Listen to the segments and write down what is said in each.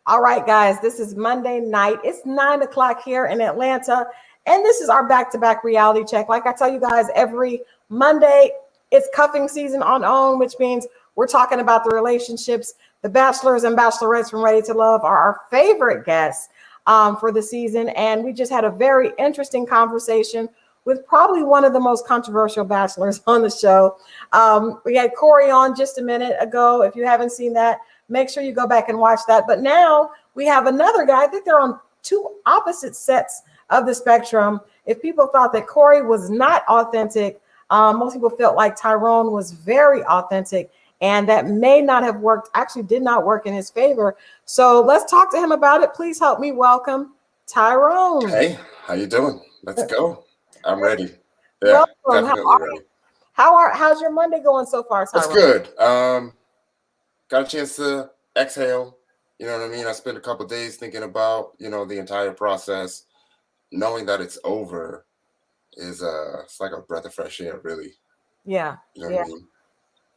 All right, guys, this is Monday night. It's 9 o'clock here in Atlanta, and this is our back-to-back reality check. Like I tell you guys, every Monday, it's cuffing season on, which means we're talking about the relationships. The bachelors and bachelorettes from Ready to Love are our favorite guests for the season, and we just had a very interesting conversation with probably one of the most controversial bachelors on the show. We had Corey on just a minute ago. If you haven't seen that, make sure you go back and watch that. But now we have another guy. I think they're on two opposite sets of the spectrum. If people thought that Corey was not authentic, most people felt like Tyrone was very authentic, and that may not have worked, actually did not work in his favor. So let's talk to him about it. Please help me welcome Tyrone. Hey, how you doing? Let's go. I'm ready. Yeah, Welcome. definitely ready. How's your Monday going so far, Tyrone? It's good. Got a chance to exhale. You know what I mean? I spent a couple of days thinking about, the entire process. Knowing that it's over is it's like a breath of fresh air, really. Yeah. You know what I mean?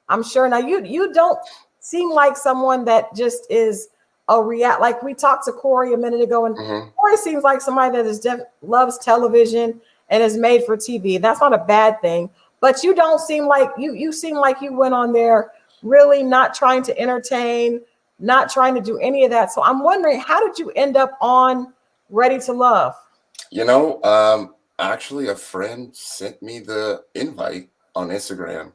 I'm sure. Now you don't seem like someone that just is like we talked to Corey a minute ago, and Corey seems like somebody that is loves television and is made for TV. That's not a bad thing, but you don't seem like you seem like you went on there really not trying to entertain, not trying to do any of that. So I'm wondering, how did you end up on Ready to Love? Actually a friend sent me the invite on Instagram.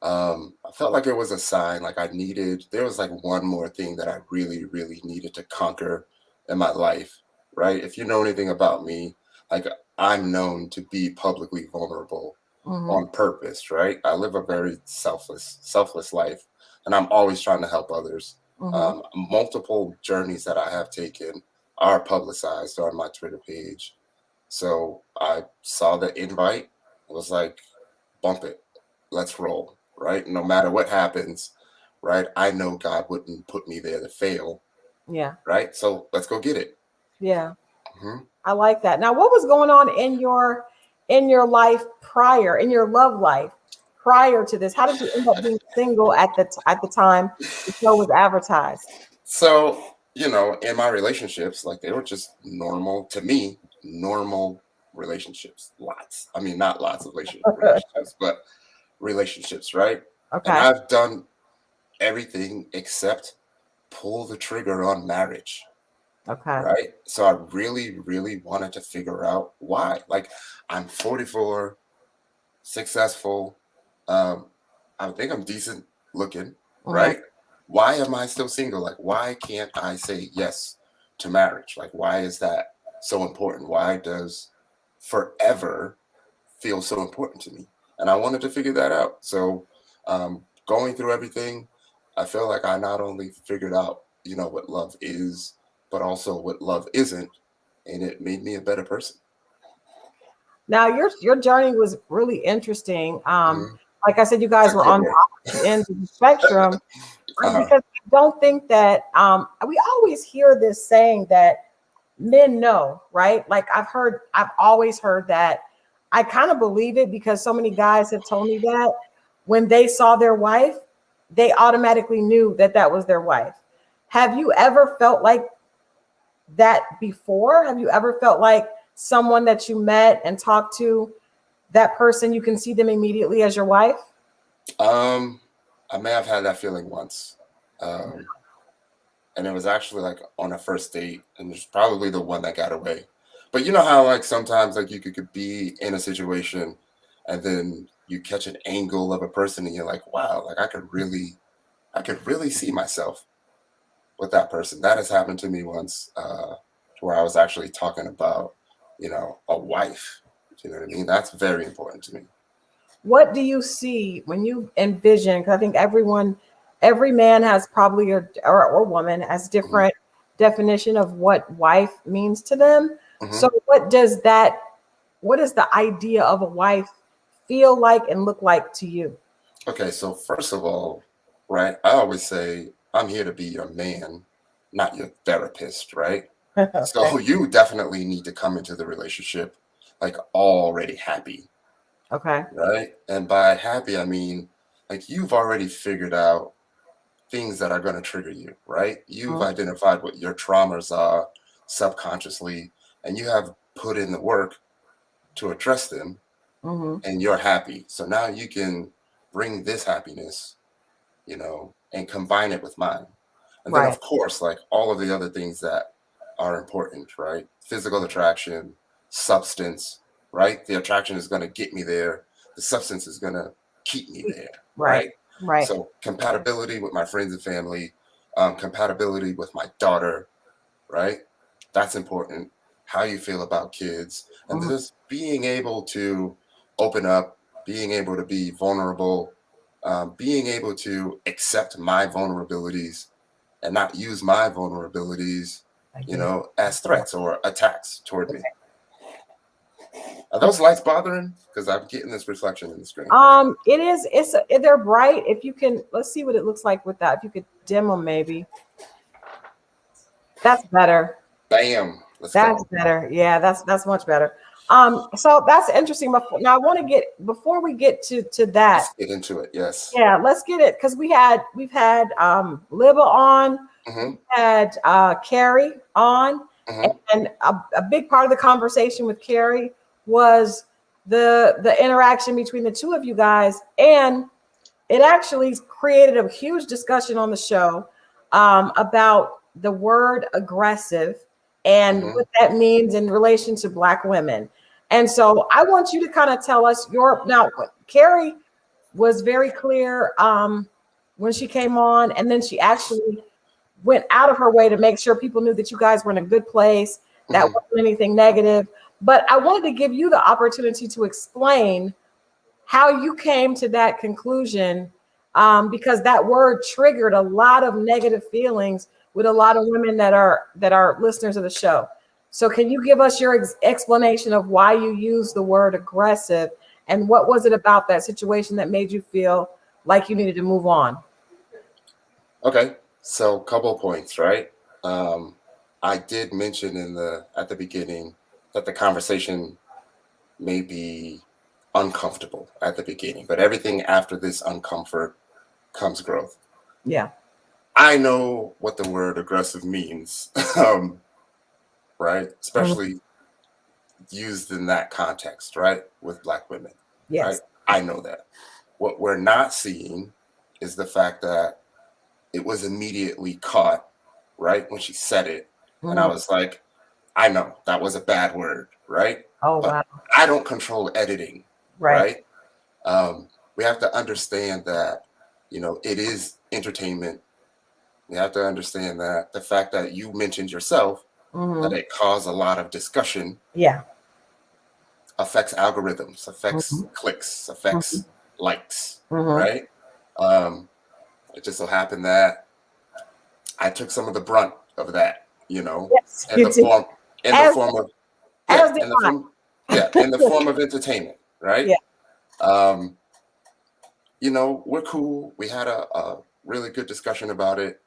I felt like it was a sign, like there was like one more thing that I really, really needed to conquer in my life, right? If you know anything about me, like I'm known to be publicly vulnerable on purpose, right? I live a very selfless life, and I'm always trying to help others. Multiple journeys that I have taken are publicized on my Twitter page. So I saw the invite, was like, bump it, let's roll, right? No matter what happens, right? I know God wouldn't put me there to fail. Yeah. Right. So let's go get it. Yeah. I like that. Now, what was going on in your life prior, in your love life prior to this? How did you end up being single at the time the show was advertised? So, in my relationships, like they were just normal to me, normal relationships. Lots. I mean, not lots of relationships, but relationships, right? Okay. And I've done everything except pull the trigger on marriage. Okay. Right. So I really, really wanted to figure out why. Like, I'm 44, successful. I think I'm decent looking, right? Why am I still single? Like, why can't I say yes to marriage? Like, why is that so important? Why does forever feel so important to me? And I wanted to figure that out. So going through everything, I feel like I not only figured out, what love is, but also what love isn't, and it made me a better person. Now, your journey was really interesting. Like I said, you guys were on the opposite ends of the spectrum. Because I don't think that we always hear this saying that men know, right? Like I've always heard that. I kind of believe it because so many guys have told me that when they saw their wife, they automatically knew that was their wife. Have you ever felt like that before? Have you ever felt like someone that you met and talked to, that person, you can see them immediately as your wife? I may have had that feeling once. And it was actually like on a first date, and it's probably the one that got away. But you know how like sometimes like you could be in a situation and then you catch an angle of a person and you're like, wow, like I could really see myself with that person. That has happened to me once, to where I was actually talking about, a wife. You know what I mean? That's very important to me. What do you see when you envision? Because I think every man has probably or woman has different definition of what wife means to them. So what is the idea of a wife feel like and look like to you? Okay, so first of all, right, I always say I'm here to be your man, not your therapist, right? Okay. So you definitely need to come into the relationship like already happy. Okay. Right. And by happy, I mean like you've already figured things that are going to trigger you, right? You've identified what your traumas are subconsciously, and you have put in the work to address them, and you're happy. So now you can bring this happiness, and combine it with mine. And then, Right. of course, like all of the other things that are important, right? Physical attraction, substance, right? The attraction is going to get me there. The substance is going to keep me there, Right. right? Right. So compatibility with my friends and family, compatibility with my daughter, right? That's important. How you feel about kids, and just being able to open up, being able to be vulnerable, being able to accept my vulnerabilities and not use my vulnerabilities, as threats or attacks toward me. Are those lights bothering? Because I'm getting this reflection in the screen. It is. They're bright. If you can, let's see what it looks like with that. If you could dim them, maybe. That's better. Bam. That's better. Yeah, that's much better. So that's interesting. Now I want to get before we get to that. Let's get into it. Yes. Yeah, let's get it because we've had Libba on, we had Carrie on, and a big part of the conversation with Carrie was the interaction between the two of you guys, and it actually created a huge discussion on the show about the word aggressive and what that means in relation to Black women. And so I want you to kind of tell us now, Carrie was very clear when she came on, and then she actually went out of her way to make sure people knew that you guys were in a good place, that wasn't anything negative. But I wanted to give you the opportunity to explain how you came to that conclusion, because that word triggered a lot of negative feelings with a lot of women that are listeners of the show. So can you give us your explanation of why you use the word aggressive, and what was it about that situation that made you feel like you needed to move on? Okay, so couple of points, right? I did mention at the beginning that the conversation may be uncomfortable at the beginning, but everything after this uncomfort comes growth. Yeah. I know what the word aggressive means, right? Especially used in that context, right? With Black women, Yes. right? I know that. What we're not seeing is the fact that it was immediately caught, right? When she said it. And I was like, I know that was a bad word, right? Oh, but wow. I don't control editing, right? We have to understand that, it is entertainment. We have to understand that the fact that you mentioned yourself, that it caused a lot of discussion, affects algorithms, affects clicks, affects likes, right? It just so happened that I took some of the brunt of that, Yes, in the form of in the form of entertainment, right? Yeah. We're cool. We had a really good discussion about it,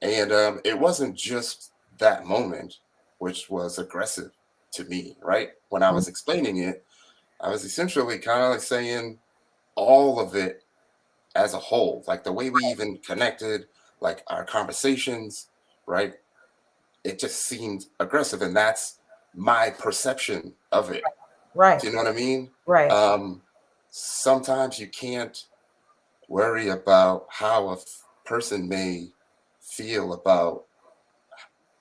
and it wasn't just that moment, which was aggressive to me, right? When I was explaining it, I was essentially kind of like saying all of it as a whole, like the way we even connected, like our conversations, right? It just seemed aggressive, and that's my perception of it. Right. Do you know what I mean? Right. Sometimes you can't worry about how a person may feel about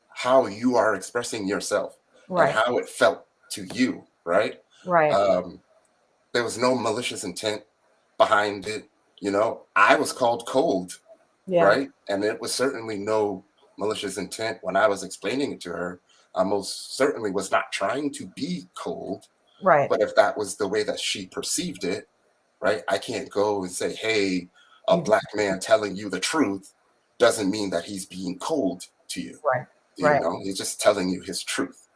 how you are expressing yourself and how it felt to you, right? Right. There was no malicious intent behind it. I was called cold, right? And it was certainly no malicious intent when I was explaining it to her. I most certainly was not trying to be cold. Right. But if that was the way that she perceived it, right? I can't go and say, hey, a Black man telling you the truth doesn't mean that he's being cold to you. Right. He's just telling you his truth.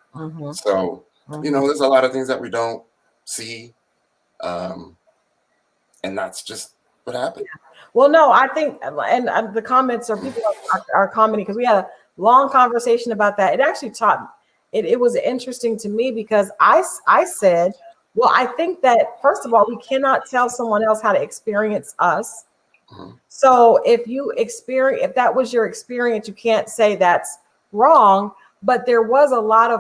So, there's a lot of things that we don't see. And that's just what happened. Well, no, I think, and the comments are people are commenting because we had a long conversation about that. It actually it was interesting to me because I said, well, I think that first of all, we cannot tell someone else how to experience us. Mhm. So if that was your experience, you can't say that's wrong, but there's a lot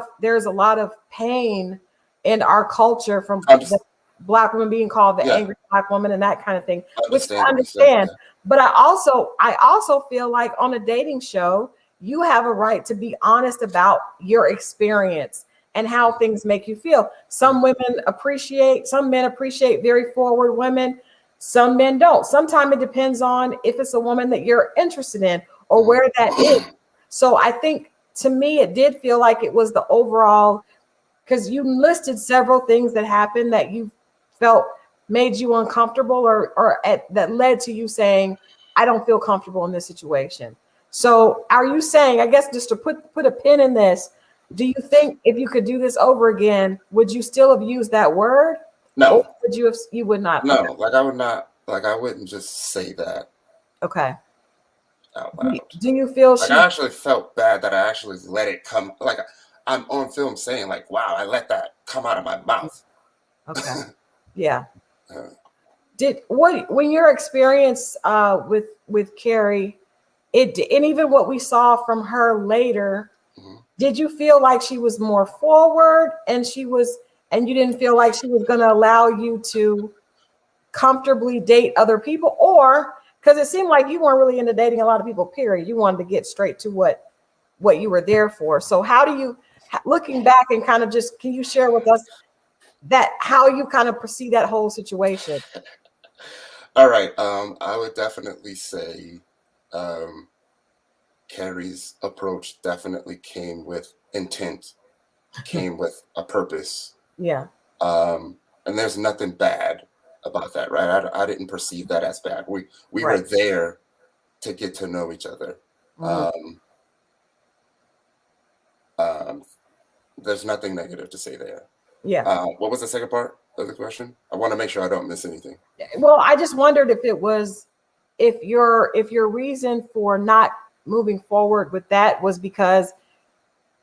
of pain in our culture from the Unders- Black woman being called the yeah, angry Black woman and that kind of thing, which I understandably so. understand. Yeah. But I also feel like on a dating show, you have a right to be honest about your experience and how things make you feel. Some men appreciate very forward women. Some men don't. Sometimes it depends on if it's a woman that you're interested in or Mhm. where that is. So I think to me, it did feel like it was the overall, because you listed several things that happened that you felt made you uncomfortable that led to you saying, I don't feel comfortable in this situation. So are you saying, I guess just to put a pin in this, do you think if you could do this over again, would you still have used that word? Or No, you would not? Okay. no, like I would not, like I wouldn't just say that Okay. out Do loud. do you feel Like she I actually felt bad that I actually let it come. Like I'm on film saying, like, wow, I let that come out of my mouth. okay. Yeah. Uh, Did what when your experience with Carrie, and even what we saw from her later, mhm. did you feel like she was more forward and you didn't feel like she was going to allow you to comfortably date other people, or because it seemed like you weren't really into dating a lot of people, period. You wanted to get straight to what you were there for. So how do you, looking back and kind of just, can you share with us that how you kind of perceive that whole situation? All right. I would definitely say um, Carrie's approach definitely came with intent, came with a purpose. Yeah. And there's nothing bad about that, right? I didn't perceive that as bad. We Right. were there to get to know each other. Mhm. Um, um, there's nothing negative to say there. Yeah. What was the second part of the question? I want to make sure I don't miss anything. Well, I just wondered if it was if your reason for not moving forward with that was because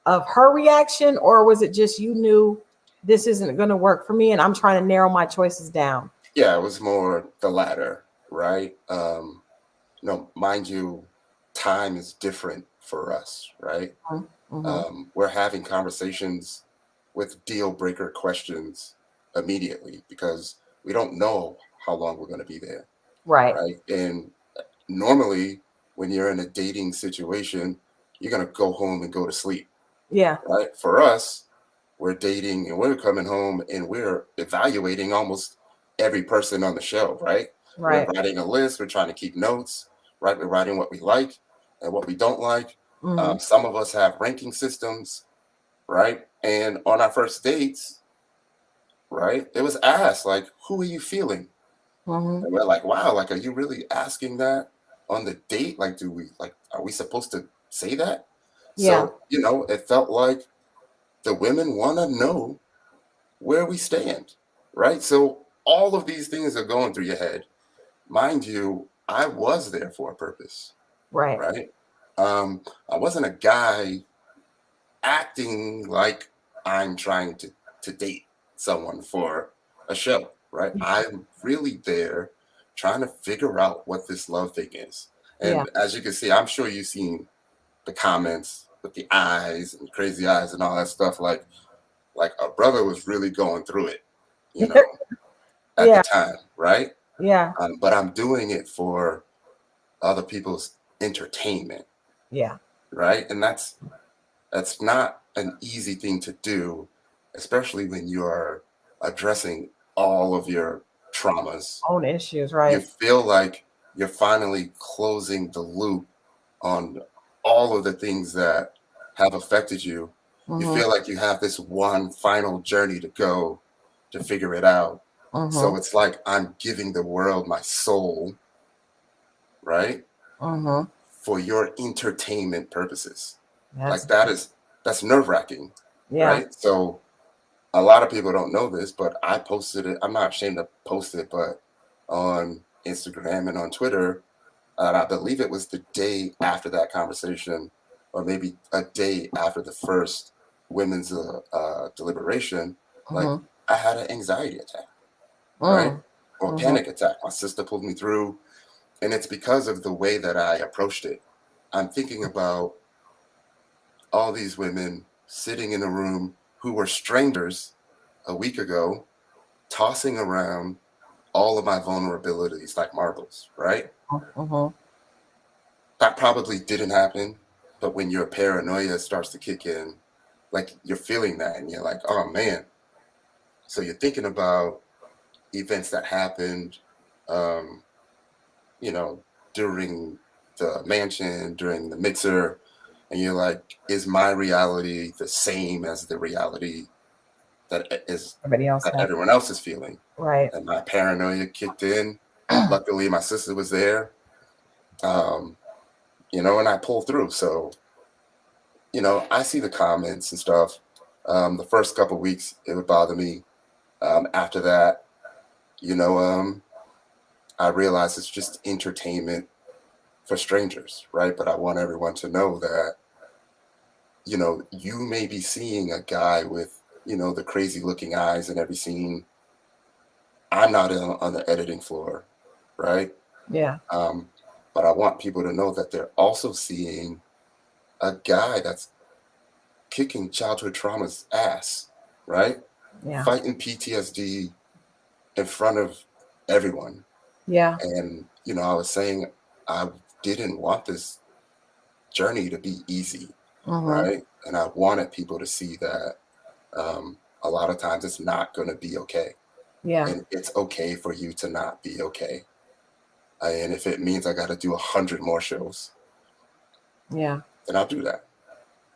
of her reaction, or was it just you knew this isn't going to work for me and I'm trying to narrow my choices down? Yeah, it was more the latter, right? No, mind you, time is different for us, right? Mm-hmm. We're having conversations with deal breaker questions immediately because we don't know how long we're going to be there, Right. right? And normally, when you're in a dating situation, you're going to go home and go to sleep, Yeah. right? For us, we're dating and we're coming home and we're evaluating almost every person on the show, right? We're Right. writing a list, we're trying to keep notes, right? We're writing what we like and what we don't like. Mm-hmm. Some of us have ranking systems, right? And on our first dates, right, it was asked, like, who are you feeling? Mm-hmm. And we're like, wow, like, are you really asking that on the date? Like, are we supposed to say that? Yeah. So, it felt like the women want to know where we stand, right? So all of these things are going through your head. Mind you, I was there for a purpose, Right. right? I wasn't a guy acting like I'm trying to date someone for a show, right? I'm really there trying to figure out what this love thing is. Yeah. And as you can see, I'm sure you've seen the comments with the eyes and crazy eyes and all that stuff. Like a brother was really going through it, you know, at the Yeah. time, right? Yeah. But I'm doing it for other people's entertainment, Yeah. right? And that's not an easy thing to do, especially when you are addressing all of your traumas. Own issues. You Right. feel like you're finally closing the loop on all of the things that have affected you. You Mm-hmm. feel like you have this one final journey to go to figure it out. So Mm-hmm. it's like I'm giving the world my soul, right? Mm-hmm. For your entertainment purposes. Like That's that's nerve-wracking, yeah. right? So a lot of people don't know this, but I posted it. I'm not ashamed to post it, but on Instagram and on Twitter, and I believe it was the day after that conversation, or maybe a day after the first women's deliberation. Like Mm-hmm. I had an anxiety attack, right, Mm. or a Mm-hmm. panic attack. My sister pulled me through. And it's because of the way that I approached it. I'm thinking about all these women sitting in a room who were strangers a week ago, tossing around all of my vulnerabilities like marbles, right? Mm-hmm. That probably didn't happen, but when your paranoia starts to kick in, like you're feeling that and you're like, oh man. So you're thinking about events that happened, um, you know, during the mansion, during the mixer, and you're like, is my reality the same as the reality Everybody else that has. everyone else is feeling? Right. And my paranoia kicked in. Luckily, my sister was there, um, and I pulled through. So, I see the comments and stuff. The first couple of weeks, it would bother me. After that, you know, um, I realize it's just entertainment for strangers, right? But I want everyone to know that, you may be seeing a guy with, the crazy looking eyes in every scene. I'm not on the editing floor, right? Yeah. Um, but I want people to know that they're also seeing a guy that's kicking childhood trauma's ass, right? Yeah. Fighting PTSD in front of everyone. Yeah. And, I was saying I didn't want this journey to be easy, Mm-hmm. right? And I wanted people to see that a lot of times it's not going to be okay. Yeah. And it's okay for you to not be okay. And if it means I got to do 100 more shows, Yeah. then I'll do that.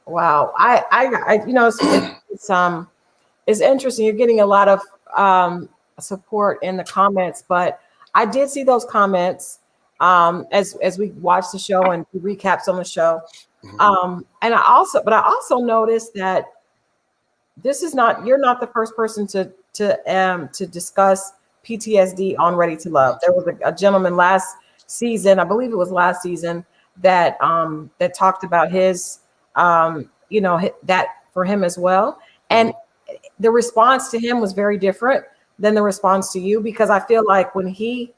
Wow. It's interesting. You're getting a lot of support in the comments, but I did see those comments as we watched the show and we recapped on the show. Mhm. And I also noticed that you're not the first person to discuss PTSD on Ready to Love. There was a gentleman last season, I believe it was last season, that talked about his that for him as well. And Mhm. the response to him was very different than the response to you, because I feel like when he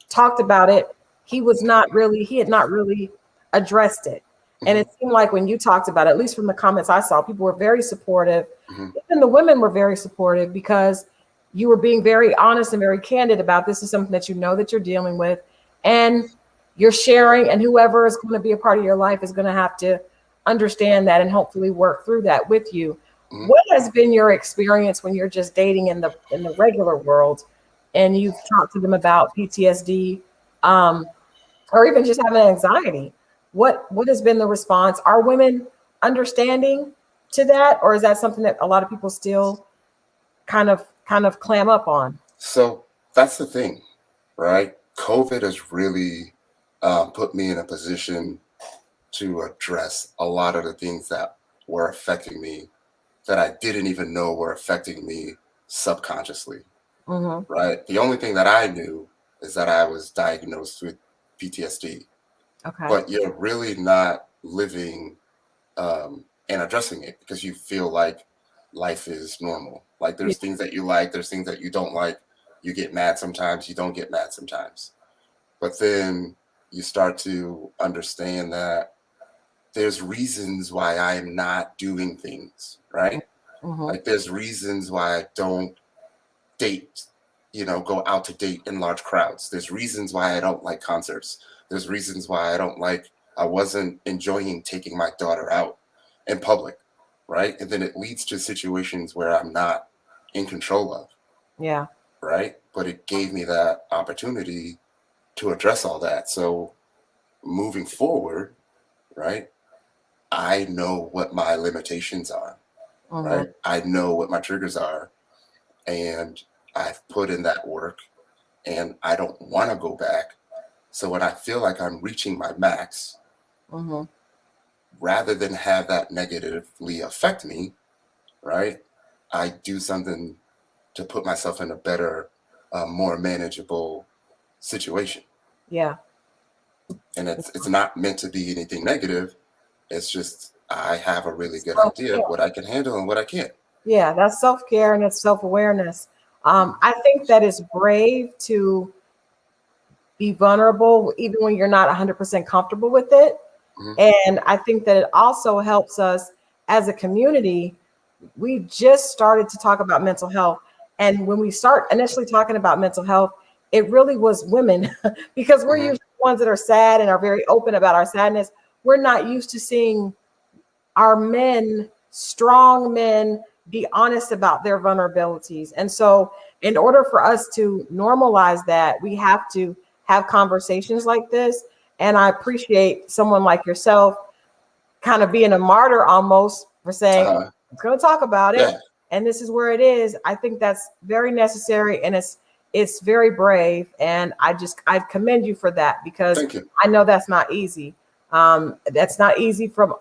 talked about it, he had not really addressed it. And Mhm. it seemed like when you talked about it, at least from the comments I saw, people were very supportive. Mhm. Even the women were very supportive because you were being very honest and very candid about this is something that you know that you're dealing with, and you're sharing, and whoever is going to be a part of your life is going to have to understand that and hopefully work through that with you. Mhm. What has been your experience when you're just dating in the regular world and you've talked to them about PTSD, um, or even just having anxiety? What has been the response? Are women understanding to that, or is that something that a lot of people still kind of clam up on? So that's the thing, right? COVID has really put me in a position to address a lot of the things that were affecting me that I didn't even know were affecting me subconsciously, Mm-hmm. right? The only thing that I knew is that I was diagnosed with PTSD, Okay. but you're really not living and addressing it because you feel like life is normal. Like Yeah. there's things that you like, there's things that you don't like. You get mad sometimes, you don't get mad sometimes. But then you start to understand that there's reasons why I'm not doing things, right? Mm-hmm. Like there's reasons why I don't date, go out to date in large crowds. There's reasons why I don't like concerts. There's reasons why I wasn't enjoying taking my daughter out in public, right? And then it leads to situations where I'm not in control of, Yeah. right? But it gave me that opportunity to address all that. So moving forward, right, I know what my limitations are, Mm-hmm. right? I know what my triggers are, and I've put in that work and I don't want to go back. So when I feel like I'm reaching my max, Mm-hmm. rather than have that negatively affect me, right, I do something to put myself in a better, more manageable situation. Yeah. And it's not meant to be anything negative. It's just I have a really good idea of Self-care. what I can handle and what I can't. Yeah, that's self-care and it's self-awareness. Mhm. I think that is brave to be vulnerable, even when you're not 100% comfortable with it. And I think that it also helps us as a community. We just started to talk about mental health. And when we start initially talking about mental health, it really was women because we're usually the ones that are sad and are very open about our sadness. We're not used to seeing our men, strong men, be honest about their vulnerabilities. And so in order for us to normalize that, we have to have conversations like this. And I appreciate someone like yourself kind of being a martyr almost for saying, I'm going to talk about it. And this is where it is. I think that's very necessary. And it's very brave. And I commend you for that, because I know that's not easy. That's not easy from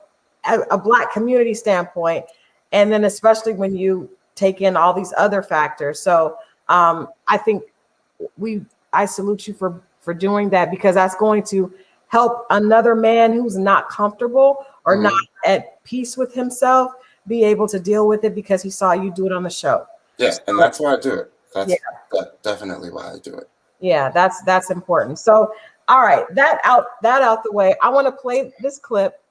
a Black community standpoint. And then especially when you take in all these other factors. So I think I salute you for doing that, because that's going to help another man who's not comfortable or not at peace with himself be able to deal with it, because he saw you do it on the show. Yeah, and that's why I do it. That's definitely why I do it. Yeah, that's important. So, all right, that out the way. I want to play this clip.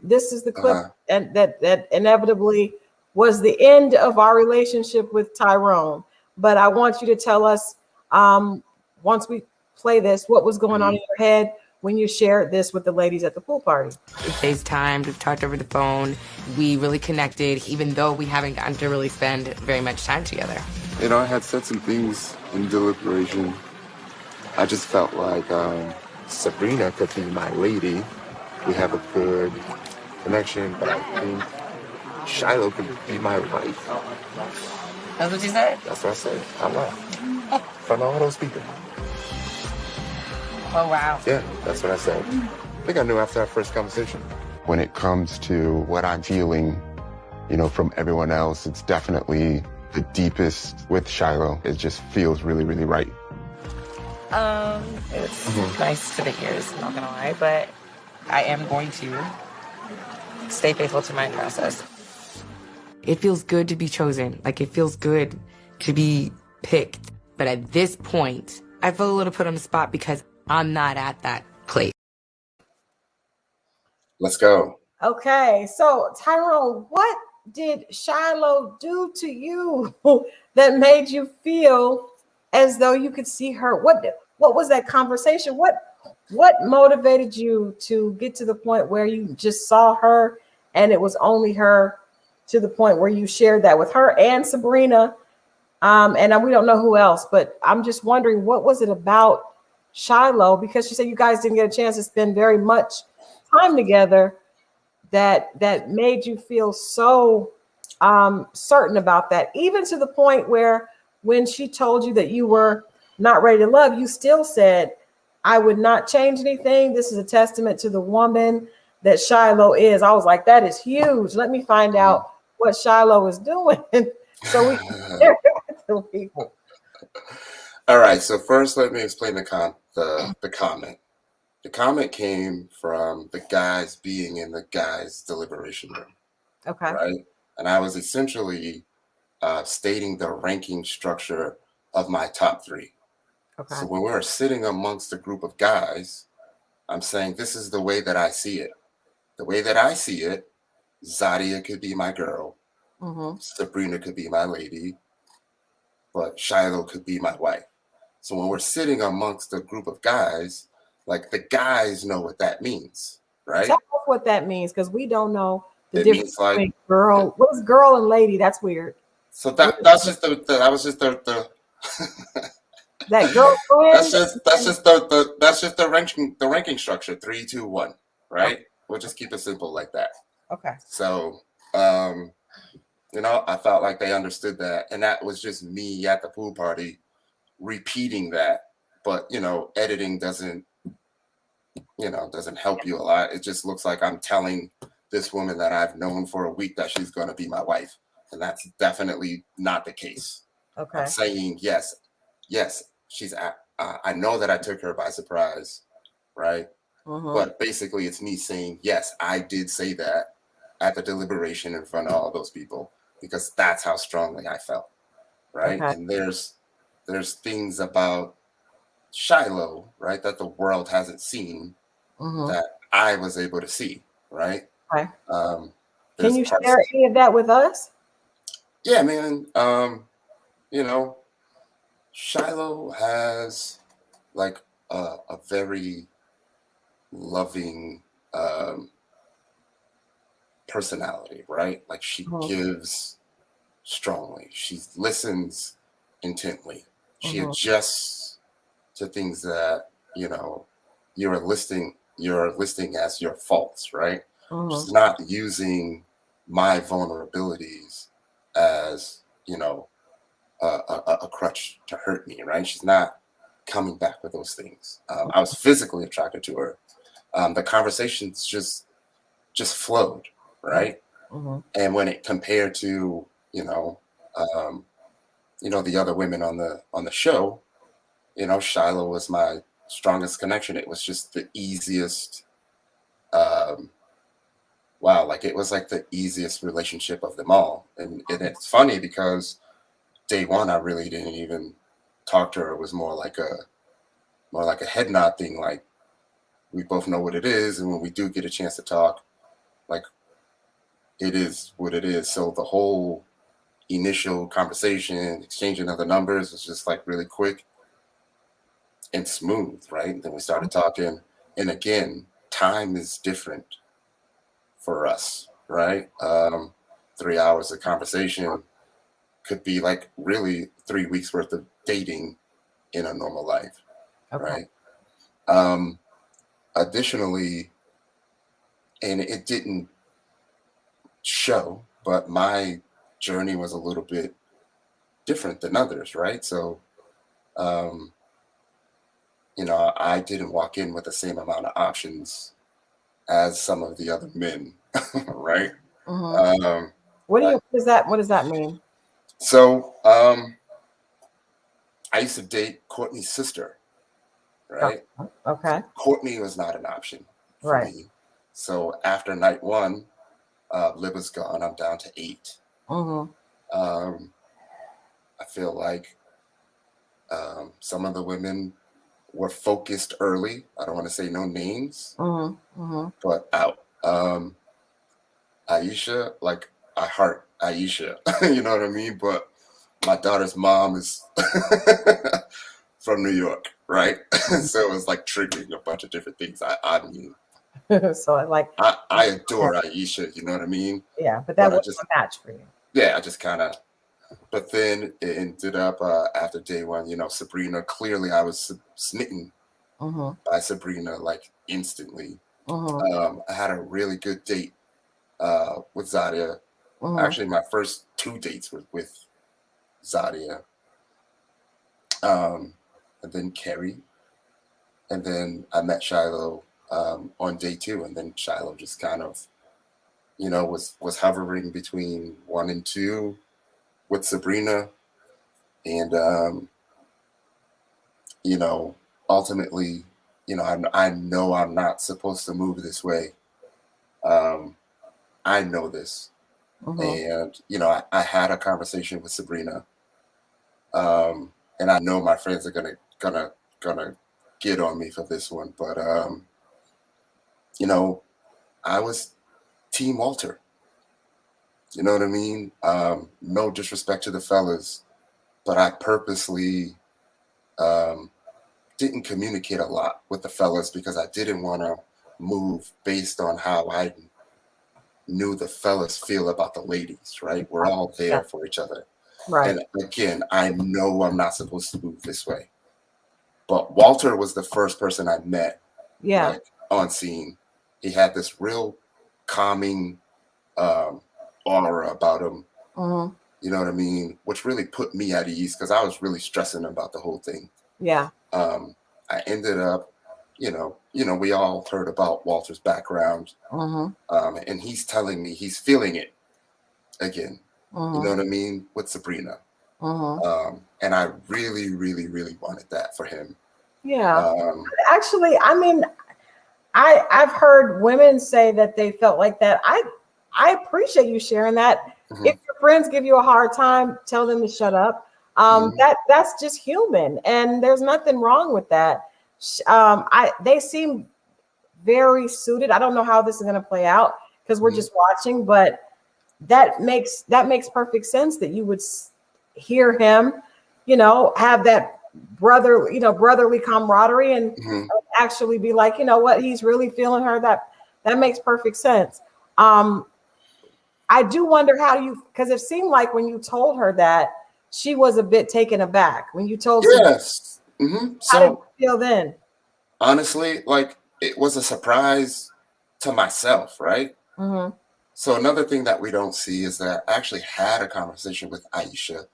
This is the clip and that inevitably was the end of our relationship with Tyrone. But I want you to tell us, once we play this, what was going on in your head when you shared this with the ladies at the pool party. We FaceTimed, we've talked over the phone. We really connected, even though we haven't gotten to really spend very much time together. You know, I had said some things in deliberation. I just felt like Sabrina could be my lady. We have a good connection, but I think Shiloh could be my wife. That's what you said? That's what I said. I'm laughed. In front of all those people. Oh, wow. Yeah, that's what I said. I think I knew after our first conversation. When it comes to what I'm feeling, you know, from everyone else, it's definitely the deepest with Shiloh. It just feels really, really right. It's nice to the ears, I'm not gonna lie, but I am going to stay faithful to my process. It feels good to be chosen. Like, it feels good to be picked. But at this point, I feel a little put on the spot because I'm not at that place. Let's go. Okay, so Tyrone, what did Shiloh do to you that made you feel as though you could see her? What was that conversation? What motivated you to get to the point where you just saw her and it was only her, to the point where you shared that with her and Sabrina? And we don't know who else, but I'm just wondering, what was it about Shiloh? Because you said you guys didn't get a chance to spend very much time together that made you feel so certain about that, even to the point where when she told you that you were not ready to love, you still said, I would not change anything. This is a testament to the woman that Shiloh is. I was like, that is huge. Let me find out what Shiloh is doing so we can share it with the people. All right, so first let me explain the comment. The comment came from the guys being in the guys' deliberation room. Okay. Right? And I was essentially stating the ranking structure of my top three. Okay. So when we're sitting amongst a group of guys, I'm saying this is the way that I see it. The way that I see it, Zadia could be my girl. Sabrina could be my lady. But Shiloh could be my wife. So when we're sitting amongst a group of guys, like, the guys know what that means, right? Tell us what that means, because we don't know the It difference means, like, between girl. What is girl and lady? That's weird. So that's just the That girlfriend. that's just the ranking structure, 3, 2, 1, right? Okay. We'll just keep it simple like that. Okay. So you know, I felt like they understood that, and that was just me at the pool party repeating that. But you know, editing doesn't help you a lot. It just looks like I'm telling this woman that I've known for a week that she's going to be my wife, and that's definitely not the case. Okay. I'm saying yes, she's I know that I took her by surprise, right? But basically it's me saying, yes, I did say that at the deliberation in front of all those people, because that's how strongly I felt, right? Okay. And there's things about Shiloh, right, that the world hasn't seen, that I was able to see, right? Okay. Can There's you parts, share any of that with us? yeah, man. You know, Shiloh has like a very loving personality, right? Like she gives strongly, she listens intently, she adjusts to things that you're listing as your faults, right? She's not using my vulnerabilities as a crutch to hurt me, right? She's not coming back with those things. I was physically attracted to her. The conversations just flowed, right? And when it compared to um, the other women on the show, Shiloh was my strongest connection. It was just the easiest. Um, wow, like it was like the easiest relationship of them all, and it's funny because day one I really didn't even talk to her. It was more like a head nod thing. Like we both know what it is, and when we do get a chance to talk, like it is what it is. So the whole initial conversation, exchanging of the numbers was just like really quick and smooth, right? Then we started talking, and again, time is different for us, right? 3 hours of conversation could be like really 3 weeks worth of dating in a normal life, right? Um, Additionally, and it didn't show, but my journey was a little bit different than others, right? So, um, I didn't walk in with the same amount of options as some of the other men, right? Um, What like, does that mean? so I used to date Courtney's sister, right? Okay. Courtney was not an option for Right. me. So after night one, Lib was gone. I'm down to 8. Um, I feel like some of the women were focused early. I don't want to say no names, but out. Aisha, like I heart Aisha, you know what I mean? But my daughter's mom is from New York, right? So it was like triggering a bunch of different things. I mean, So like, I adore Aisha, you know what I mean? yeah, but that But I wasn't just, a match for you. yeah, I just kind of, but then it ended up after day one, Sabrina, clearly I was smitten by Sabrina like instantly. I had a really good date with Zadia. Actually, my first 2 dates were with Zadia, and then Carrie, and then I met Shiloh on day 2, and then Shiloh just kind of, was hovering between 1 and 2 with Sabrina, and ultimately, I know I'm not supposed to move this way. I know this, and I had a conversation with Sabrina, and I know my friends are gonna get on me for this one, but I was Team Walter. You know what I mean? No disrespect to the fellas, but I purposely um, didn't communicate a lot with the fellas because I didn't want to move based on how I knew the fellas feel about the ladies, right? We're all there for each other. Right. And again, I know I'm not supposed to move this way. But Walter was the first person I met, Yeah. like on scene. He had this real calming aura about him. You know what I mean? Which really put me at ease because I was really stressing about the whole thing. Yeah. I ended up, we all heard about Walter's background, and he's telling me he's feeling it again. You know what I mean? With Sabrina. And I really, really, really wanted that for him. Yeah. Actually, I mean, I've heard women say that they felt like that. I appreciate you sharing that. If your friends give you a hard time, tell them to shut up. That's just human, and there's nothing wrong with that. They seem very suited. I don't know how this is going to play out because we're just watching, but that makes perfect sense that you would hear him, have that brotherly camaraderie and actually be like, you know what, he's really feeling her. That makes perfect sense. I do wonder because it seemed like when you told her that, she was a bit taken aback when you told her. Yes. How did you feel then? Honestly, like, it was a surprise to myself, right? So another thing that we don't see is that I actually had a conversation with Aisha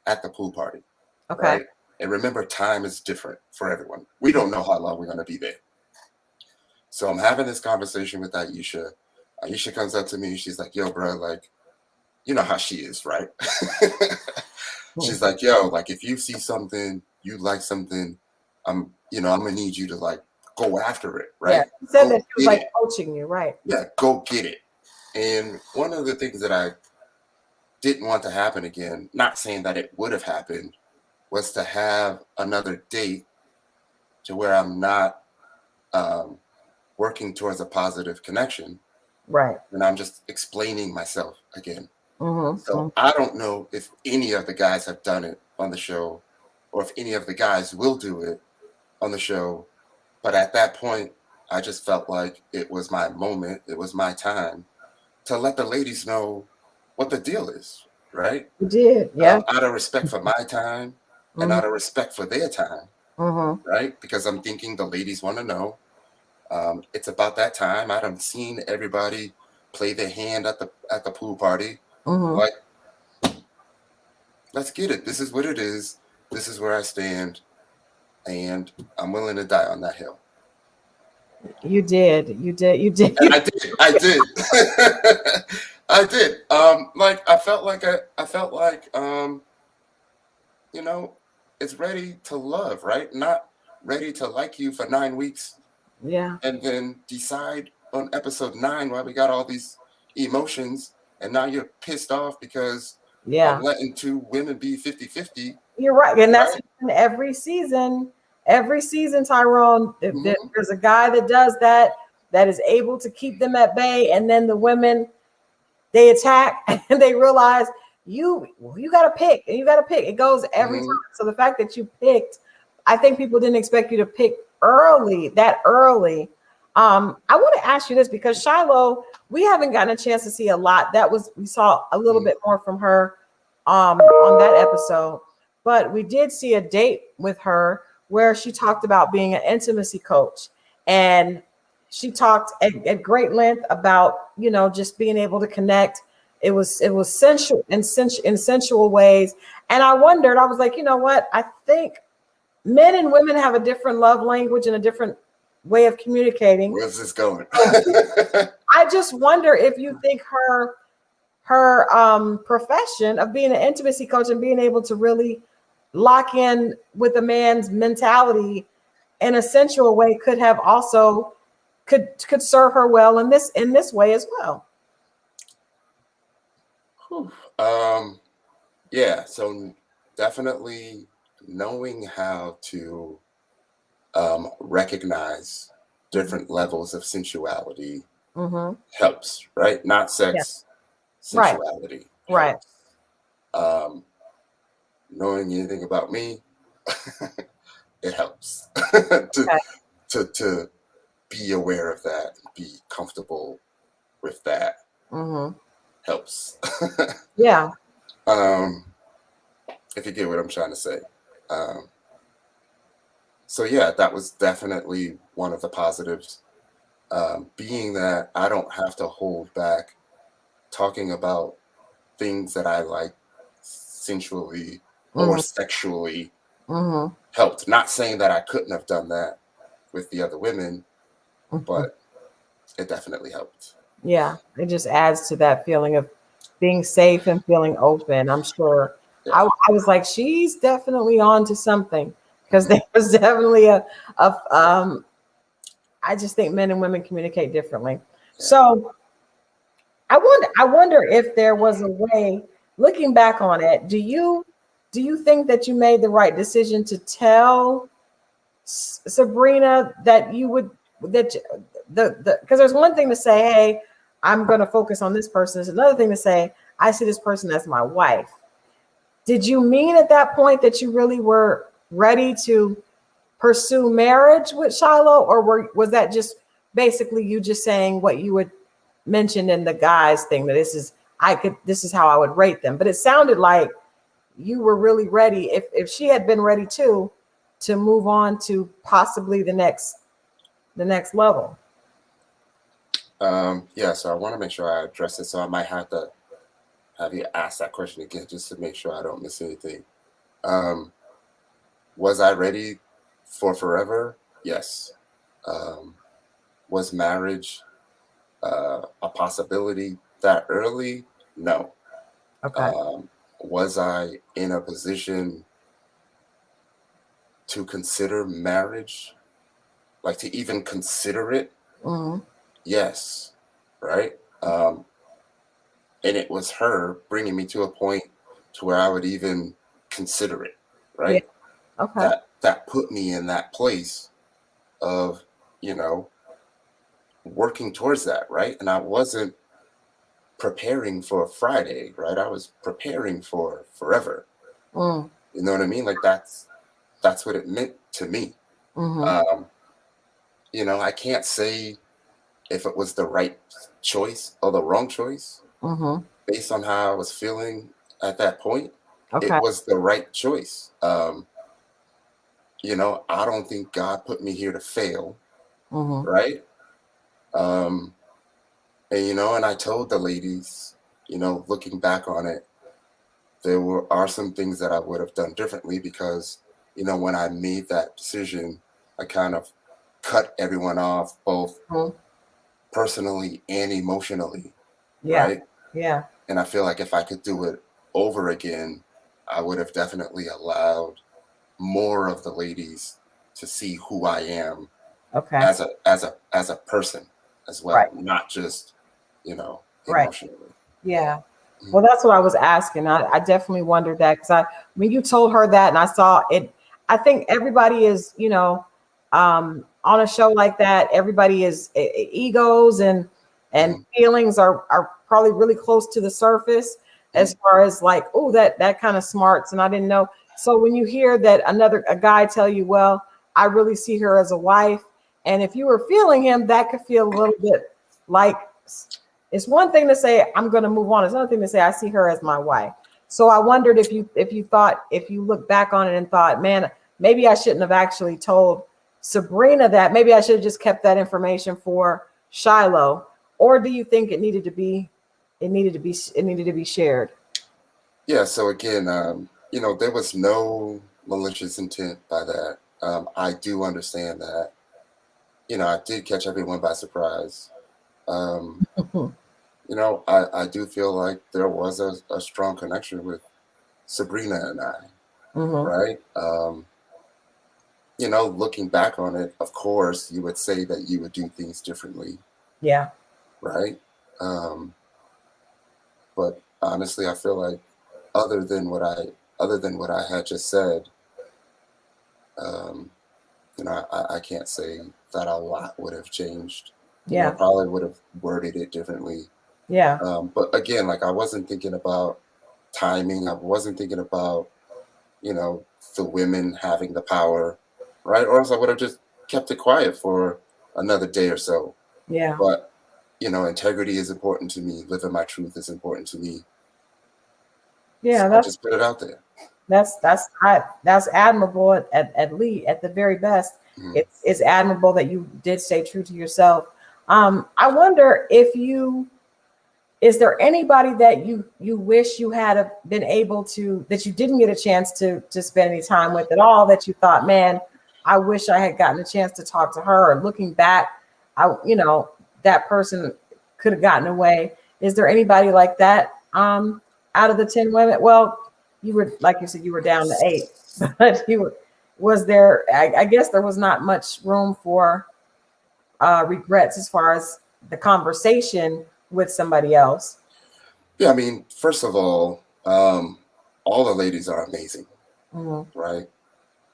at the pool party. Okay. Right? And remember, time is different for everyone. We don't know how long we're going to be there. So I'm having this conversation with Aisha. Aisha comes up to me and she's like, yo, bro, like, you know how she is, right? She's like, yo, like, if you see something, you like something, I'm going to need you to, like, go after it, right? Yeah, you said that she was like coaching you, right? Yeah, go get it. And one of the things that I didn't want to happen again, not saying that it would have happened, was to have another date to where I'm not working towards a positive connection. Right. And I'm just explaining myself again. So I don't know if any of the guys have done it on the show or if any of the guys will do it on the show. But at that point, I just felt like it was my moment. It was my time to let the ladies know what the deal is, right? You did, yeah. Out of respect for my time and out of respect for their time, right? Because I'm thinking the ladies want to know. It's about that time. I done seen everybody play their hand at the pool party. Like, let's get it. This is what it is. This is where I stand, and I'm willing to die on that hill. You did. And I did. I did. Like, I felt like it's ready to love, right? Not ready to like you for 9 weeks. Yeah. And then decide on episode 9 why we got all these emotions, and now you're pissed off because I'm letting 2 women be 50-50. You're right. And that's every season, Tyrone, there's a guy that does that is able to keep them at bay. And then the women, they attack and they realize you got to pick and you got to pick. It goes every time. So the fact that you picked, I think people didn't expect you to pick that early. I want to ask you this because Shiloh, we haven't gotten a chance to see a lot. We saw a little bit more from her on that episode, but we did see a date with her where she talked about being an intimacy coach, and she talked at great length about just being able to connect. It was sensual in sensual ways, and I wondered. I was like, you know what? I think men and women have a different love language and a different way of communicating. Where's this going? I just wonder if you think her profession of being an intimacy coach and being able to really lock in with a man's mentality in a sensual way could have also could serve her well in this way as well. Yeah, so definitely knowing how to recognize different levels of sensuality helps, right? Not sex, sensuality. Right. Knowing anything about me, it helps to be aware of that, be comfortable with that. Helps. Yeah. If you get what I'm trying to say. So yeah, that was definitely one of the positives. Being that I don't have to hold back talking about things that I like sensually or sexually helped. Not saying that I couldn't have done that with the other women, but it definitely helped. Yeah, it just adds to that feeling of being safe and feeling open. I'm sure. Yeah. I was like, she's definitely on to something, because there was definitely I just think men and women communicate differently. Yeah. So I wonder if there was a way, looking back on it, do you do you think that you made the right decision to tell Sabrina that you would, that because there's one thing to say, hey, I'm going to focus on this person. There's another thing to say, I see this person as my wife. Did you mean at that point that you really were ready to pursue marriage with Shiloh, or was that just basically you just saying what you would mention in the guys thing, that this is how I would rate them? But it sounded like you were really ready, if she had been ready too, to move on to possibly the next level. Yeah, so I want to make sure I address it. So I might have to have you ask that question again just to make sure I don't miss anything. Was I ready for forever? Yes. Was marriage a possibility that early? No. Okay. Was I in a position to consider marriage, like to even consider it? Mm-hmm. Yes. Right. And it was her bringing me to a point to where I would even consider it. Right. Yeah. Okay. That put me in that place of, working towards that. Right. And I wasn't preparing for Friday, right? I was preparing for forever. Mm. You know what I mean? Like that's what it meant to me. Mm-hmm. I can't say if it was the right choice or the wrong choice Mm-hmm. based on how I was feeling at that point. Okay. It was the right choice. I don't think God put me here to fail, Mm-hmm. right? And I told the ladies, looking back on it, are some things that I would have done differently because, when I made that decision, I kind of cut everyone off, both Mm-hmm. personally and emotionally, Yeah. right? Yeah. And I feel like if I could do it over again, I would have definitely allowed more of the ladies to see who I am Okay. as a person as well, Right. not just, Right. emotionally. Yeah. Well, that's what I was asking. I definitely wondered that because when you told her that and I saw it, I think everybody is, on a show like that, everybody is egos and Mhm. feelings are probably really close to the surface as far as like, oh, that kind of smarts. And I didn't know. So when you hear that a guy tell you, well, I really see her as a wife. And if you were feeling him, that could feel a little bit like, it's one thing to say, I'm going to move on. It's another thing to say, I see her as my wife. So I wondered if you look back on it and thought, man, maybe I shouldn't have actually told Sabrina that. Maybe I should have just kept that information for Shiloh. Or do you think it needed to be shared? Yeah. So again, there was no malicious intent by that. I do understand that. I did catch everyone by surprise. Um, I do feel like there was a strong connection with Sabrina and I, Mm-hmm. right? Looking back on it, of course, you would say that you would do things differently, Yeah. right? But honestly, I feel like other than what I had just said, um, I can't say that a lot would have changed. I Yeah. probably would have worded it differently. Yeah. But again, like I wasn't thinking about timing. I wasn't thinking about, the women having the power, right? Or else I would have just kept it quiet for another day or so. Yeah. But, integrity is important to me. Living my truth is important to me. Yeah. So I just put it out there. That's admirable at least at the very best. Mhm. It's admirable that you did stay true to yourself. I wonder is there anybody that you wish you had been able to, that you didn't get a chance to spend any time with at all, that you thought, man, I wish I had gotten a chance to talk to her, or looking back, that person could have gotten away. Is there anybody like that out of the 10 women? Well, you were, like you said, you were down to 8, but was there, I guess there was not much room for regrets as far as the conversation with somebody else. Yeah, I mean, first of all, all the ladies are amazing, Mm-hmm. right?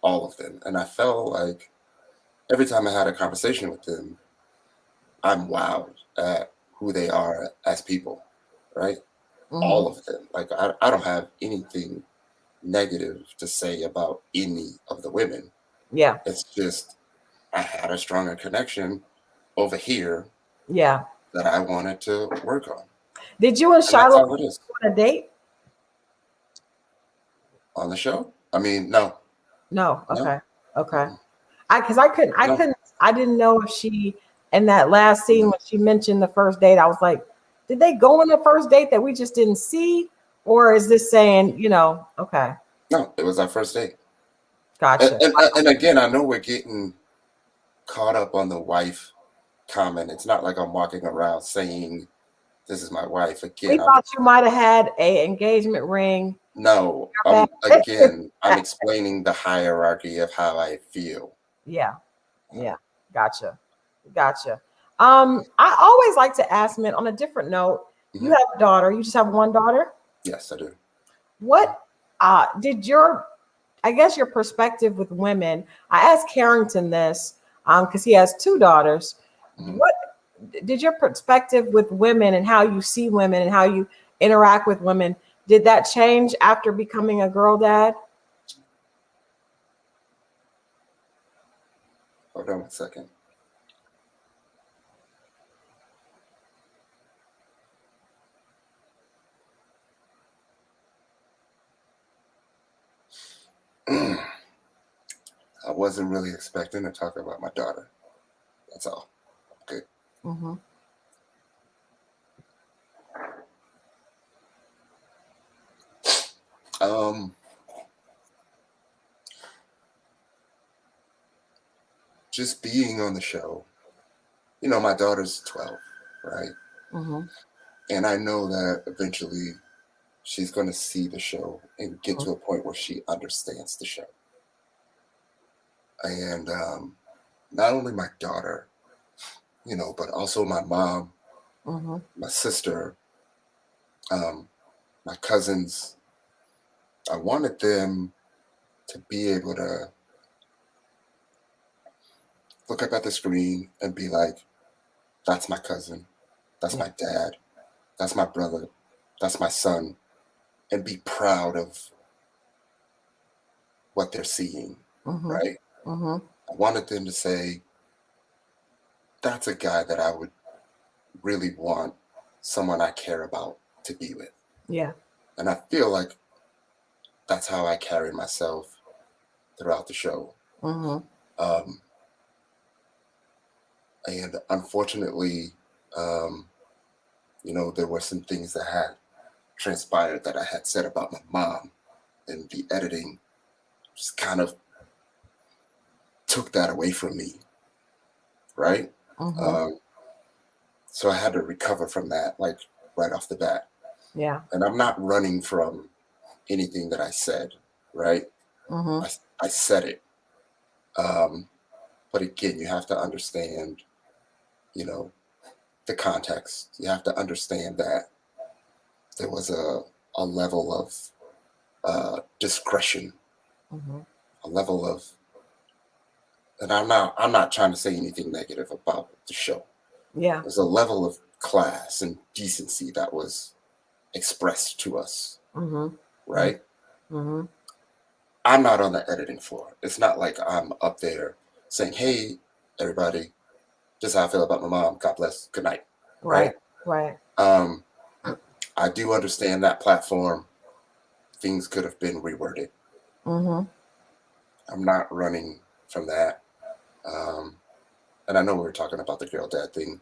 All of them. And I felt like every time I had a conversation with them, I'm wowed at who they are as people, right? Mm-hmm. All of them. Like I don't have anything negative to say about any of the women. Yeah. It's just I had a stronger connection over here Yeah. that I wanted to work on. Did you and And that's Shiloh how it is go on a date? on the show. I mean, no, No. no, Okay. Okay. mm-mm, I no. couldn't, I didn't know if she, in that last scene Mm. when she mentioned the first date, I was like, did they go on the first date that we just didn't see? Or is this saying, okay, No, it was our first date. gotcha. And again, I know we're getting caught up on the wife comment. It's not like I'm walking around saying this is my wife. We Again, thought you might have had a engagement ring. no, You're I'm back. explaining the hierarchy of how I feel. Yeah. Yeah. Gotcha. Gotcha. I always like to ask men on a different note. You Mhm. have a daughter. You just have one daughter. Yes, I do. What did I guess your perspective with women? I asked Carrington this because he has two daughters. Mhm. What did your perspective with women and how you see women and how you interact with women, did that change after becoming a girl dad? Hold on one second. I wasn't really expecting to talk about my daughter. That's all. Okay. Mm-hmm. Um, just being on the show. My daughter's 12, right? Mm-hmm. And I know that eventually she's going to see the show and get to a point where she understands the show. And not only my daughter, but also my mom, Mm-hmm. my sister, my cousins. I wanted them to be able to look up at the screen and be like, that's my cousin, that's Yeah. my dad, that's my brother, that's my son, and be proud of what they're seeing, Mm-hmm. right? Mm-hmm. I wanted them to say, that's a guy that I would really want someone I care about to be with. Yeah. And I feel like that's how I carry myself throughout the show. Mm-hmm. Um, and unfortunately, um, there were some things that had transpired that I had said about my mom, and the editing just kind of took that away from me, right? Mm-hmm. Um, so I had to recover from that, like right off the bat. Yeah. And I'm not running from anything that I said, right? Mm-hmm. I said it. But again, you have to understand, you know, the context. You have to understand that there was a level of discretion, Mm-hmm. a level of, and I'm not trying to say anything negative about the show. Yeah. There's a level of class and decency that was expressed to us, Mm-hmm. right? Mm-hmm. I'm not on the editing floor. It's not like I'm up there saying, "Hey, everybody, this is how I feel about my mom. God bless. Good night." Right. Right? Right. Um, I do understand that platform. Things could have been reworded. Mm-hmm. I'm not running from that. Um, and I know we were talking about the girl dad thing,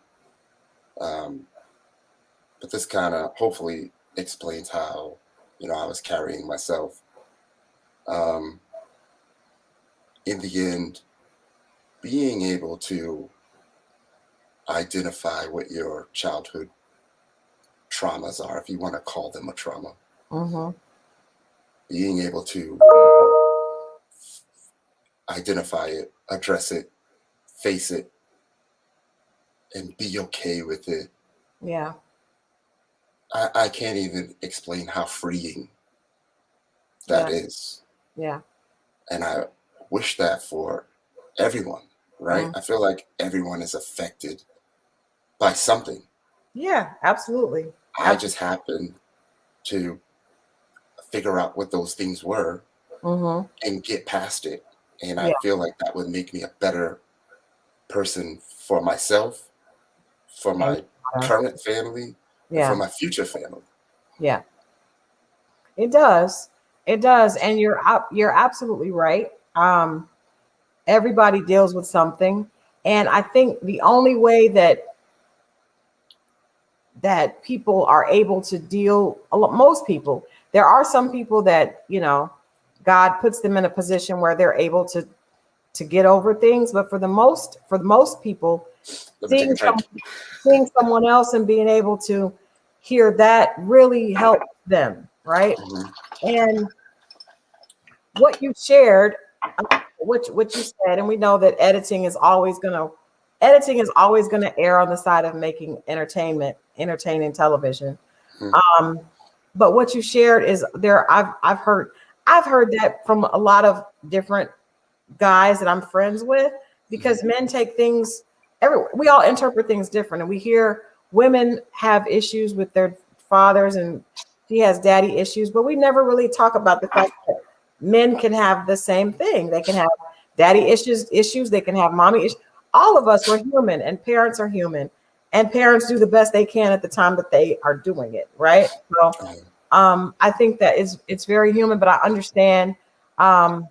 um, but this kind of hopefully explains how I was carrying myself. Um, in the end, being able to identify what your childhood traumas are, if you want to call them a trauma, Mm-hmm. being able to identify it, address it, face it, and be okay with it. Yeah. I can't even explain how freeing that Yeah. is. Yeah. And I wish that for everyone, right? Mhm. I feel like everyone is affected by something. Yeah, absolutely. I just happened to figure out what those things were Mm-hmm. and get past it. And I Yeah. feel like that would make me a better person for myself, for And my current family, and for yeah. my future family. Yeah. It does. It does. And you're absolutely right. Everybody deals with something. And I think the only way that people are able to deal, most people, there are some people that, God puts them in a position where they're able to get over things. But for the most people, Let me take a seeing drink. seeing someone else and being able to hear that really helps them, right? Mhm. And what you shared, what you said, and we know that editing is always gonna err on the side of making entertaining television. Mhm. Um, but what you shared is there. I've heard that from a lot of different guys that I'm friends with, because men take things we all interpret things different, and we hear women have issues with their fathers and she has daddy issues, but we never really talk about the fact that men can have the same thing. They can have daddy issues, they can have mommy issues. All of us, we're human, and parents are human, and parents do the best they can at the time that they are doing it, right? So I think that it's very human, but I understand um,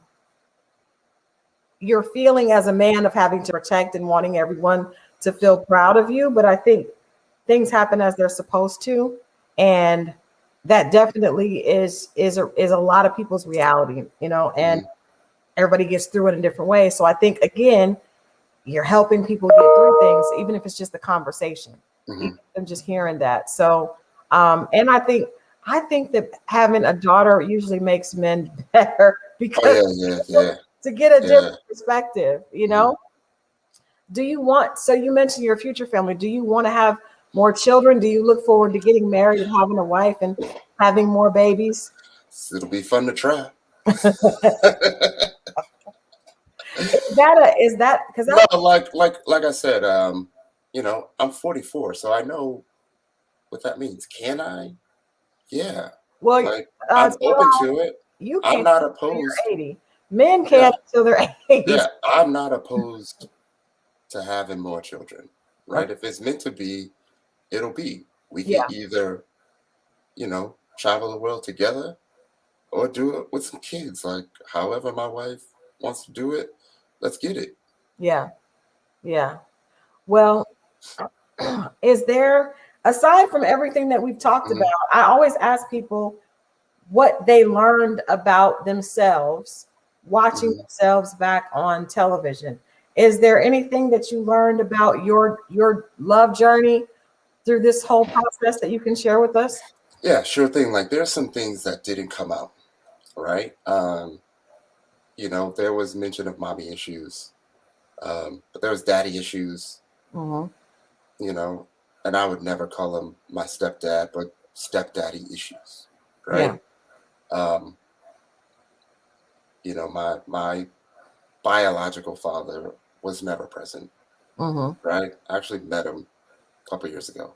your feeling as a man of having to protect and wanting everyone to feel proud of you. But I think things happen as they're supposed to, and that definitely is a lot of people's reality, and Mhm. everybody gets through it in different ways. So I think, again, you're helping people get through things, even if it's just a conversation, even Mhm. if them just hearing that. So and I think that having a daughter usually makes men better, Oh because yeah, yeah, yeah, to get a yeah. different perspective, Mhm. so you mentioned your future family. Do you want to have more children? Do you look forward to getting married and having a wife and having more babies? It'll be fun to try. Is that because No, that like I said, I'm 44, so I know what that means. Can I? Yeah. well Like I'm open Tyrone, to it. you I'm can't not until opposed. you're 80. Men Yeah, can't until they're 80. yeah. I'm not opposed to having more children. Right? Okay. If it's meant to be, it'll be. We can Yeah, either, travel the world together or do it with some kids. Like however my wife wants to do it, let's get it. yeah, yeah. Well, is there, aside from everything that we've talked about, Mhm. I always ask people what they learned about themselves watching Mhm. themselves back on television. Is there anything that you learned about your love journey through this whole process that you can share with us? Yeah, sure thing. Like there's some things that didn't come out, right? There was mention of mommy issues, but there was daddy issues, Hmm. you know, and I would never call him my stepdad, but stepdaddy issues, Yeah. right? Um, my biological father was never present, Hmm. right? I actually met him a couple years ago.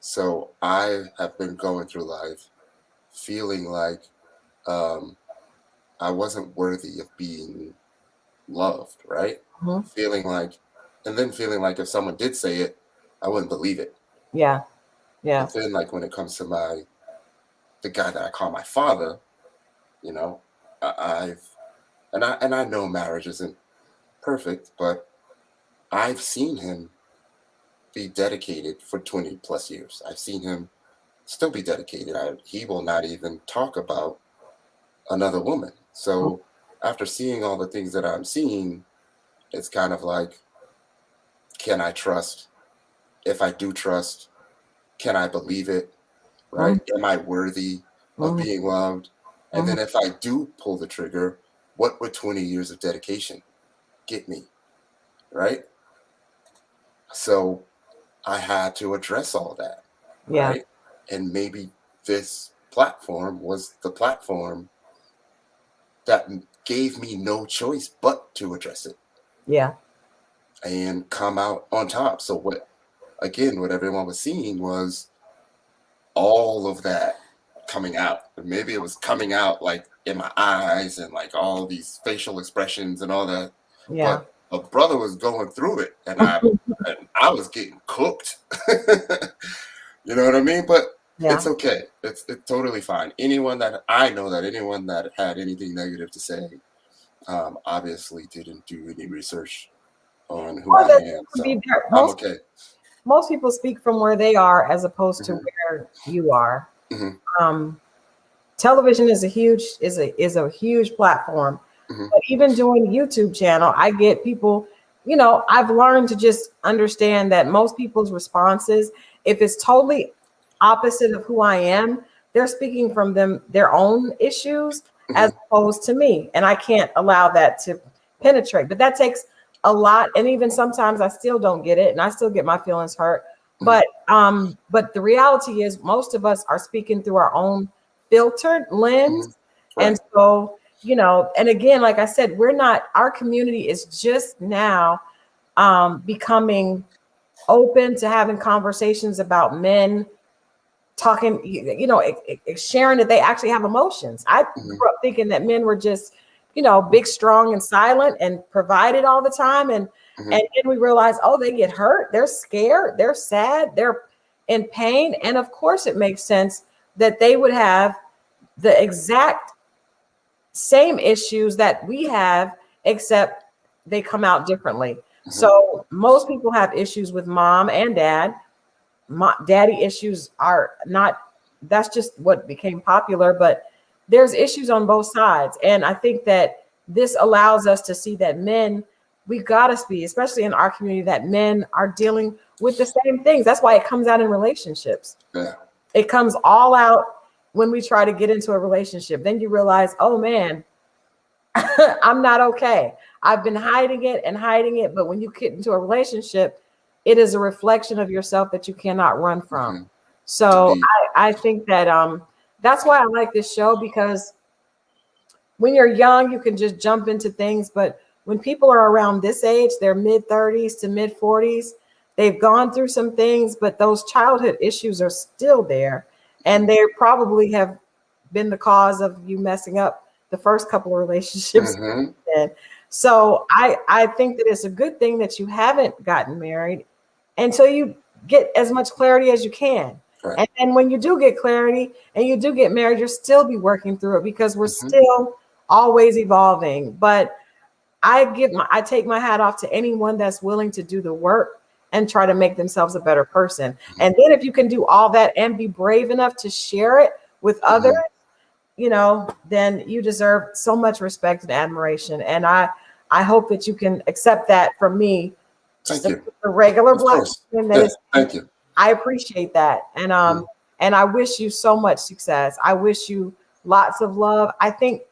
So I have been going through life feeling like um, I wasn't worthy of being loved, right? Hmm. Feeling like, and then feeling like if someone did say it, I wouldn't believe it. Yeah. Yeah. But then, like when it comes to the guy that I call my father, you know, I've and I know marriage isn't perfect, but I've seen him be dedicated for 20 plus years. I've seen him still be dedicated. He will not even talk about another woman. So after seeing all the things that I'm seeing, it's kind of like, can I trust? If I do trust, can I believe it? Hmm. Right? Am I worthy of Hmm. being loved? And Hmm. then if I do pull the trigger, what would 20 years of dedication get me? Right? So I had to address all that. Yeah. Right? And maybe this platform was the platform that gave me no choice but to address it. Yeah. And come out on top. So what everyone was seeing was all of that coming out. Maybe it was coming out like in my eyes and like all these facial expressions and all that. Yeah. But a brother was going through it, and I was getting cooked. You know what I mean? But it's okay. It's totally fine. Anyone that had anything negative to say, obviously didn't do any research on who I am. So I'm okay. Most people speak from where they are as opposed to where you are. Television is a huge platform. But even doing a YouTube channel, I get people, I've learned to just understand that most people's responses, if it's totally opposite of who I am, they're speaking from their own issues as opposed to me. And I can't allow that to penetrate. But that takes a lot. And even sometimes I still don't get it and I still get my feelings hurt. But the reality is most of us are speaking through our own filtered lens. Right. And so, and again, like I said, our community is just now becoming open to having conversations about men talking, sharing that they actually have emotions. I grew up thinking that men were just, big, strong, and silent and provided all the time. And then we realize, they get hurt. They're scared. They're sad. They're in pain. And of course, it makes sense that they would have the exact same issues that we have, except they come out differently. So most people have issues with mom and dad. Daddy issues are not, that's just what became popular, but there's issues on both sides. And I think that this allows us to see that men, we've got to be, especially in our community, that men are dealing with the same things. That's why it comes out in relationships. Yeah. It comes all out when we try to get into a relationship. Then you realize, oh man, I'm not okay. I've been hiding it. But when you get into a relationship, it is a reflection of yourself that you cannot run from. So I think that that's why I like this show, because when you're young, you can just jump into things. But when people are around this age, they're mid 30s to mid 40s, they've gone through some things, but those childhood issues are still there. And they probably have been the cause of you messing up the first couple of relationships. So I think that it's a good thing that you haven't gotten married until you get as much clarity as you can. Right. And then when you do get clarity and you do get married, you'll still be working through it, because we're still always evolving. But I take my hat off to anyone that's willing to do the work and try to make themselves a better person. And then if you can do all that and be brave enough to share it with others, then you deserve so much respect and admiration. And I hope that you can accept that from me. Thank you. The regular black woman. Thank you. I appreciate that. And I wish you so much success. I wish you lots of love. I think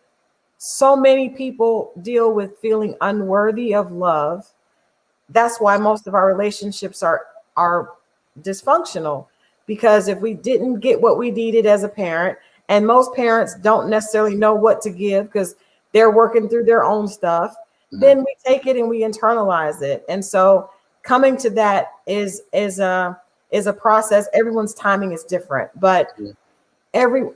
so many people deal with feeling unworthy of love. That's why most of our relationships are dysfunctional, because if we didn't get what we needed as a parent, and most parents don't necessarily know what to give because they're working through their own stuff, then we take it and we internalize it. And so coming to that is a process. Everyone's timing is different, but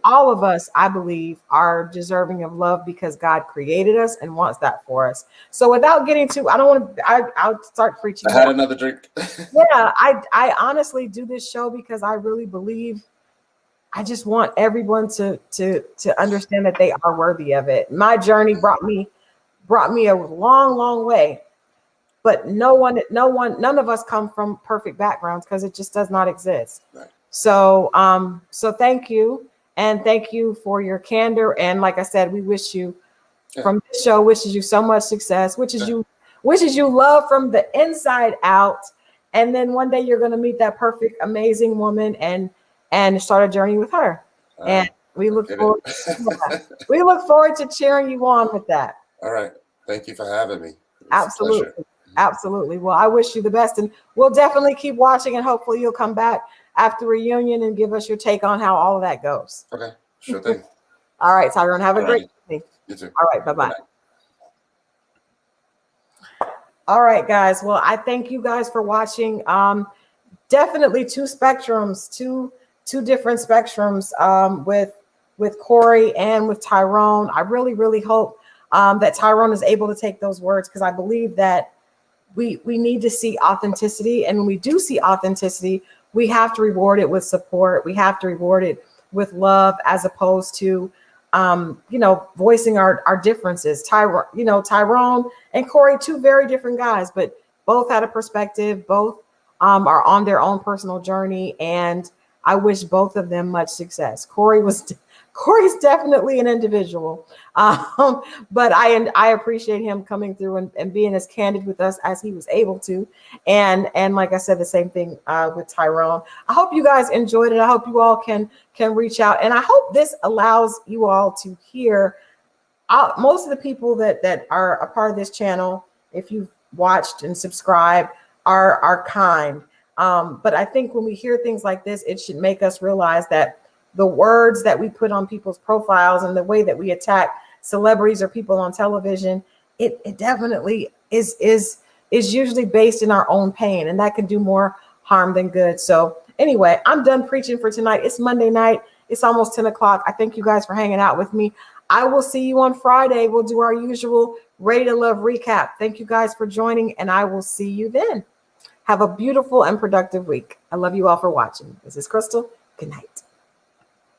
all of us, I believe, are deserving of love because God created us and wants that for us. So without getting too, I'll start preaching. I had another drink. Yeah, I honestly do this show because I really believe, I just want everyone to understand that they are worthy of it. My journey brought me a long, long way, but none of us come from perfect backgrounds, because it just does not exist. Right. So thank you. And thank you for your candor. And like I said, we wish you from this show, wishes you so much success, wishes you love from the inside out. And then one day you're going to meet that perfect, amazing woman and start a journey with her. And we look forward to cheering you on with that. All right. Thank you for having me. Absolutely. Absolutely. Well, I wish you the best, and we'll definitely keep watching, and hopefully you'll come back after reunion and give us your take on how all of that goes. Okay. Sure thing. All right, Tyrone, have a great evening. You too. All right. Bye-bye. Good night. All right, guys. Well, I thank you guys for watching. Definitely two spectrums, two different spectrums with Corey and with Tyrone. I really, really hope that Tyrone is able to take those words, because I believe that we need to see authenticity. And when we do see authenticity, we have to reward it with support. We have to reward it with love, as opposed to voicing our differences. Tyrone and Corey, two very different guys, but both had a perspective. Both are on their own personal journey, and I wish both of them much success. Corey's definitely an individual, but I appreciate him coming through and being as candid with us as he was able to, and like I said, the same thing with Tyrone. I hope you guys enjoyed it. I hope you all can reach out, and I hope this allows you all to hear. Most of the people that are a part of this channel, if you've watched and subscribed, are kind. But I think when we hear things like this, it should make us realize that the words that we put on people's profiles and the way that we attack celebrities or people on television, it definitely is usually based in our own pain, and that can do more harm than good. So anyway, I'm done preaching for tonight. It's Monday night. It's almost 10 o'clock. I thank you guys for hanging out with me. I will see you on Friday. We'll do our usual Ready to Love recap. Thank you guys for joining, and I will see you then. Have a beautiful and productive week. I love you all for watching. This is Crystal. Good night.